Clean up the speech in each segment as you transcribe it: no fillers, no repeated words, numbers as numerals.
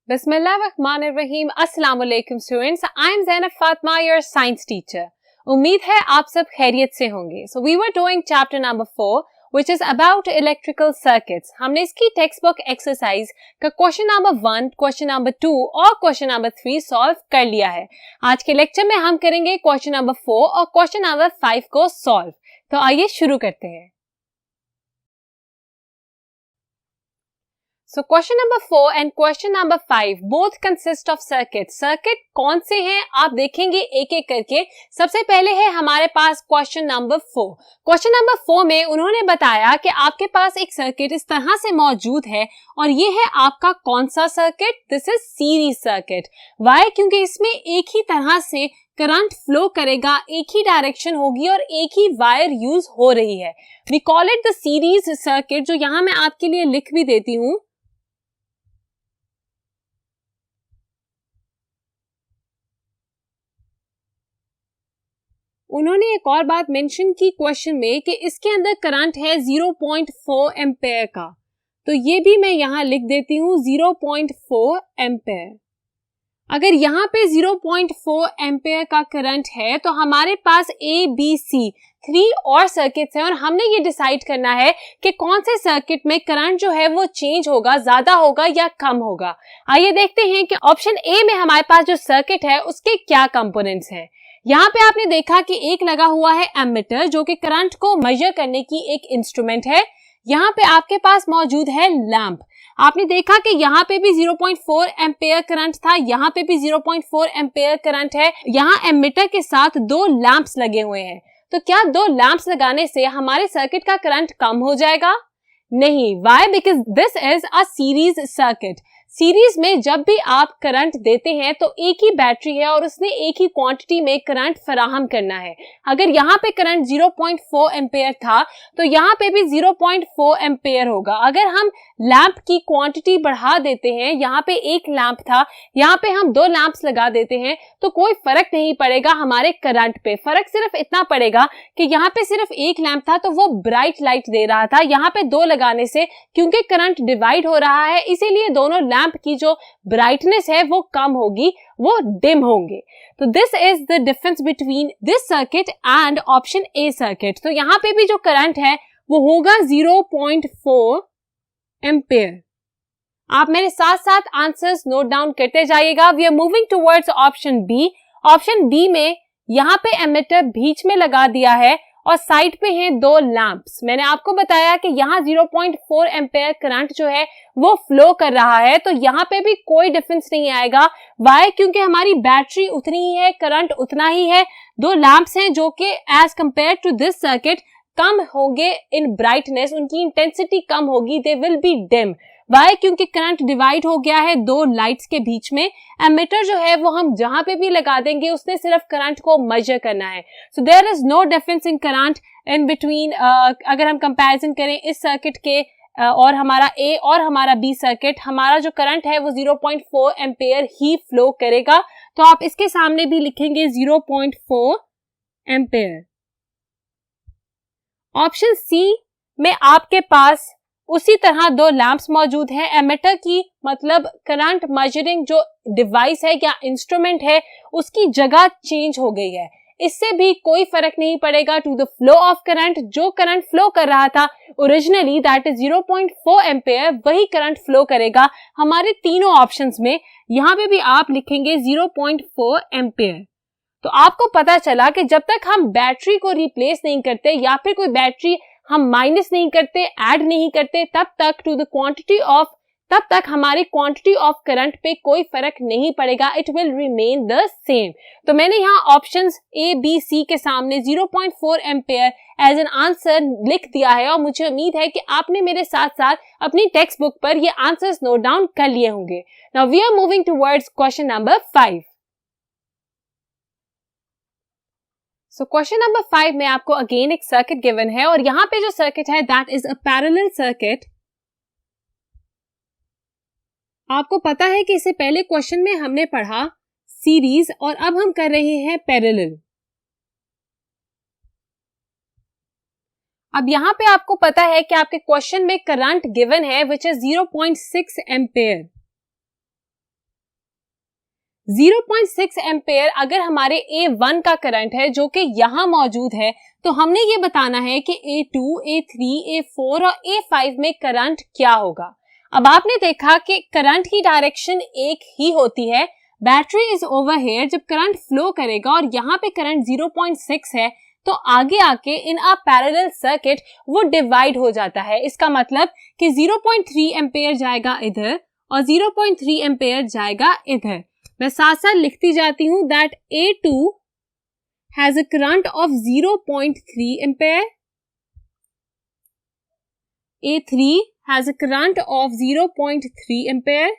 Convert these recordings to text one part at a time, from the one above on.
बिस्मिल्लाहिर्रहमानिर्रहीम। अस्सलाम वालेकुम students, I am Zainab Fatima, your science teacher. उम्मीद है आप सब खैरियत से होंगे। So we were doing chapter number 4 which is about electrical circuits। हमने इसकी टेक्स्ट बुक एक्सरसाइज का क्वेश्चन नंबर 1, क्वेश्चन नंबर 2 और क्वेश्चन नंबर 3 सॉल्व कर लिया है। आज के लेक्चर में हम करेंगे क्वेश्चन नंबर 4 और क्वेश्चन नंबर 5 को सॉल्व। तो आइए शुरू करते हैं। So question number 4 and question number 5 both consist of circuits। Circuit कौन से हैं आप देखेंगे एक एक करके। सबसे पहले है हमारे पास क्वेश्चन नंबर 4। क्वेश्चन नंबर 4 में उन्होंने बताया कि आपके पास एक सर्किट इस तरह से मौजूद है और ये है आपका कौन सा circuit? This is series circuit. Why? क्योंकि इसमें एक ही तरह से करंट फ्लो करेगा, एक ही डायरेक्शन होगी और एक ही वायर यूज हो रही है। We call it the series circuit, जो यहां मैं आपके लिए लिख भी देती हूं। उन्होंने एक और बात मेंशन की क्वेश्चन में कि इसके अंदर करंट है 0.4 एम्पेयर का, तो ये भी मैं यहां लिख देती हूं 0.4 एम्पेयर। अगर यहां पे 0.4 एम्पेयर का करंट है तो हमारे पास ए बी सी 3 और सर्किट्स हैं और हमने ये डिसाइड करना है कि कौन से सर्किट में करंट जो है वो चेंज होगा, ज्यादा होगा या कम होगा। आइए देखते हैं कि ऑप्शन ए में हमारे पास जो सर्किट है उसके क्या कंपोनेंट्स हैं। यहाँ पे आपने देखा कि एक लगा हुआ है एमीटर, जो कि करंट को मेजर करने की एक इंस्ट्रूमेंट है। यहाँ पे आपके पास मौजूद है लैंप। आपने देखा कि यहाँ पे भी 0.4 एम्पेयर करंट था, यहाँ पे भी 0.4 एम्पेयर करंट है। यहाँ एमीटर के साथ 2 लैंप्स लगे हुए हैं। तो क्या 2 लैंप्स लगाने से हमारे सर्किट का करंट कम हो जाएगा? नहीं। Why? Because this is a series circuit. Series में जब भी आप करंट देते हैं तो एक ही बैटरी है और उसने एक ही क्वांटिटी में करंट फराहम करना है। अगर यहाँ पे करंट 0.4 एम्पेयर था तो यहाँ पे भी 0.4 एम्पेयर होगा। अगर हम लैंप की क्वांटिटी बढ़ा देते हैं, यहाँ पे एक लैंप था, यहाँ पे हम 2 लैंप्स लगा देते हैं, तो कोई फर्क नहीं पड़ेगा हमारे करंट पे। फर्क सिर्फ इतना पड़ेगा कि यहाँ पे सिर्फ एक लैंप था तो वो ब्राइट लाइट दे रहा था, यहाँ पे 2 लगाने से क्योंकि करंट डिवाइड हो रहा है इसीलिए दोनों लैंप की जो ब्राइटनेस है वो कम होगी, वो डिम होंगे। तो this is the difference between this circuit and option A circuit. तो यहां पे भी जो करंट है वो होगा 0.4 एम्पेयर। आप मेरे साथ साथ आंसर्स नोट डाउन करते जाइएगा। We are moving towards option B. Option B में यहां पे एमीटर बीच में लगा दिया है और साइड पे हैं 2 लैंप्स। मैंने आपको बताया कि यहाँ 0.4 एम्पेयर करंट जो है वो फ्लो कर रहा है, तो यहाँ पे भी कोई डिफरेंस नहीं आएगा। वाई? क्योंकि हमारी बैटरी उतनी ही है, करंट उतना ही है। 2 लैंप्स हैं जो कि as compare to this circuit कम होंगे इन ब्राइटनेस, उनकी इंटेंसिटी कम होगी, they will be dim. Why? क्योंकि करंट डिवाइड हो गया है 2 लाइट्स के बीच में। एमीटर जो है वो हम जहां पे भी लगा देंगे उसने सिर्फ करंट को मेजर करना है। So there is no difference in current in between. अगर हम कंपैरिजन करें इस सर्किट के और हमारा ए और हमारा बी सर्किट, हमारा जो करंट है वो 0.4 एम्पेयर ही फ्लो करेगा। तो आप इसके सामने भी लिखेंगे 0.4 एम्पेयर। ऑप्शन सी में आपके पास उसी तरह 2 लैंप्स मौजूद हैं। एमीटर की मतलब करंट मेजरिंग जो डिवाइस है या इंस्ट्रूमेंट है उसकी जगह चेंज हो गई है। इससे भी कोई फर्क नहीं पड़ेगा to the flow of current. जो करंट फ्लो कर रहा था ओरिजिनली दैट इज 0.4 एम्पेयर, वही करंट फ्लो करेगा हमारे तीनों ऑप्शंस में। यहाँ पे भी आप लिखेंगे 0.4 एम्पेयर। तो आपको पता चला कि जब तक हम बैटरी को रिप्लेस नहीं करते या फिर कोई बैटरी हम माइनस नहीं करते, ऐड नहीं करते, तब तक हमारी क्वांटिटी ऑफ करंट पे कोई फर्क नहीं पड़ेगा। It will remain the same. तो मैंने यहाँ ऑप्शंस ए बी सी के सामने 0.4 एम्पेयर एज एन आंसर लिख दिया है और मुझे उम्मीद है कि आपने मेरे साथ साथ अपनी टेक्स्ट बुक पर ये आंसर्स नोट डाउन कर लिए होंगे। Now we are moving towards question number 5। So question number 5 में आपको अगेन एक सर्किट गिवन है और यहाँ पे जो सर्किट है that is a parallel circuit. आपको पता है कि इससे पहले क्वेश्चन में हमने पढ़ा सीरीज और अब हम कर रहे हैं पैरेलल। अब यहाँ पे आपको पता है कि आपके क्वेश्चन में करंट गिवन है विच इज 0.6 एम्पेयर। 0.6 एम्पेयर अगर हमारे A1 का करंट है जो कि यहाँ मौजूद है, तो हमने ये बताना है कि A2, A3, A4 और A5 में करंट क्या होगा। अब आपने देखा कि करंट की डायरेक्शन एक ही होती है। बैटरी इज ओवर हियर, जब करंट फ्लो करेगा और यहाँ पे करंट 0.6 है तो आगे आके इन अ पैरेलल सर्किट वो डिवाइड हो जाता है। इसका मतलब कि 0.3 एम्पेयर जाएगा इधर और 0.3 एम्पेयर जाएगा इधर। मैं साथ साथ लिखती जाती हूँ that A2 has a current of 0.3 ampere, A3 has a current of 0.3 ampere।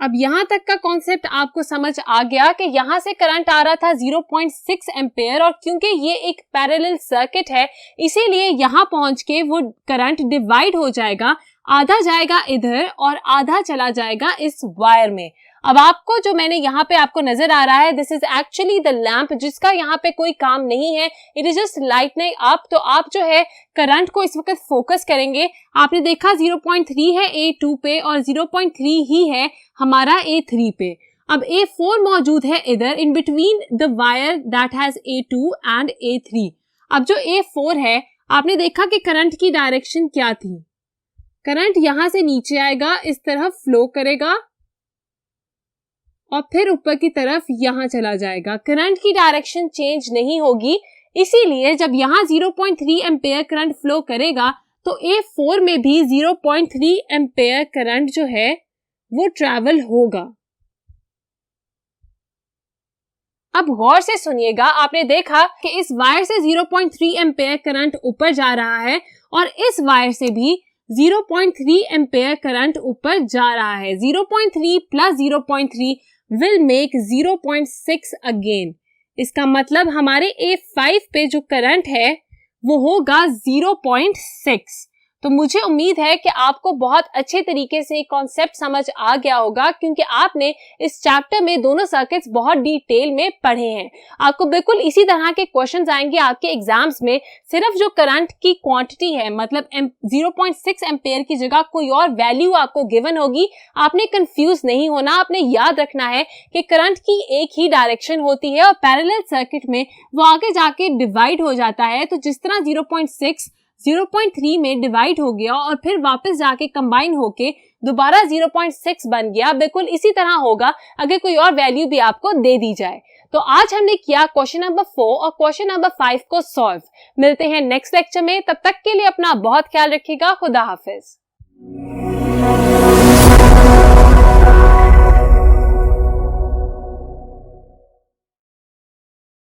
अब यहां तक का कॉन्सेप्ट आपको समझ आ गया कि यहां से करंट आ रहा था 0.6 एम्पेयर और क्योंकि ये एक पैरेलल सर्किट है इसीलिए यहां पहुंच के वो करंट डिवाइड हो जाएगा, आधा जाएगा इधर और आधा चला जाएगा इस वायर में। अब आपको जो मैंने यहाँ पे आपको नजर आ रहा है, this is actually the lamp जिसका यहाँ पे कोई काम नहीं है, it is just lightning up. तो आप जो है करंट को इस वक्त फोकस करेंगे। आपने देखा 0.3 है A2 पे और 0.3 ही है हमारा A3 पे। अब A4 मौजूद है इधर in between the wire that has A2 and A3। अब जो A4 है आपने देखा कि करंट की डायरेक्शन क्या थी, करंट यहां से नीचे आएगा, इस तरह फ्लो करेगा और फिर ऊपर की तरफ यहां चला जाएगा। करंट की डायरेक्शन चेंज नहीं होगी, इसीलिए जब यहां 0.3 एम्पेयर करंट फ्लो करेगा तो A4 में भी 0.3 एम्पेयर करंट जो है वो ट्रैवल होगा। अब गौर से सुनिएगा, आपने देखा कि इस वायर से 0.3 एम्पेयर करंट ऊपर जा रहा है और इस वायर से भी 0.3 एम्पेयर करंट ऊपर जा रहा है। 0.3 प्लस 0.3 will make 0.6 again। इसका मतलब हमारे A5 पे जो करंट है वो होगा 0.6। तो मुझे उम्मीद है कि आपको बहुत अच्छे तरीके से कॉन्सेप्ट समझ आ गया होगा क्योंकि आपने इस चैप्टर में दोनों सर्किट्स बहुत डिटेल में पढ़े हैं। आपको बिल्कुल इसी तरह के क्वेश्चंस आएंगे आपके एग्जाम्स में। सिर्फ जो करंट की क्वांटिटी है मतलब 0.6 एम्पेयर की जगह कोई और वैल्यू आपको गिवन होगी। आपने कंफ्यूज नहीं होना, आपने याद रखना है कि करंट की एक ही डायरेक्शन होती है और पैरेलल सर्किट में वो आगे जाके डिवाइड हो जाता है। तो जिस तरह 0.6 0.3 में डिवाइड हो गया और फिर वापस जाके कंबाइन होके दोबारा 0.6 बन गया, बिल्कुल इसी तरह होगा अगर कोई और वैल्यू भी आपको दे दी जाए। तो आज हमने किया क्वेश्चन नंबर 4 और क्वेश्चन नंबर 5 को सॉल्व। मिलते हैं नेक्स्ट लेक्चर में, तब तक के लिए अपना बहुत ख्याल रखिएगा। खुदा हाफिज।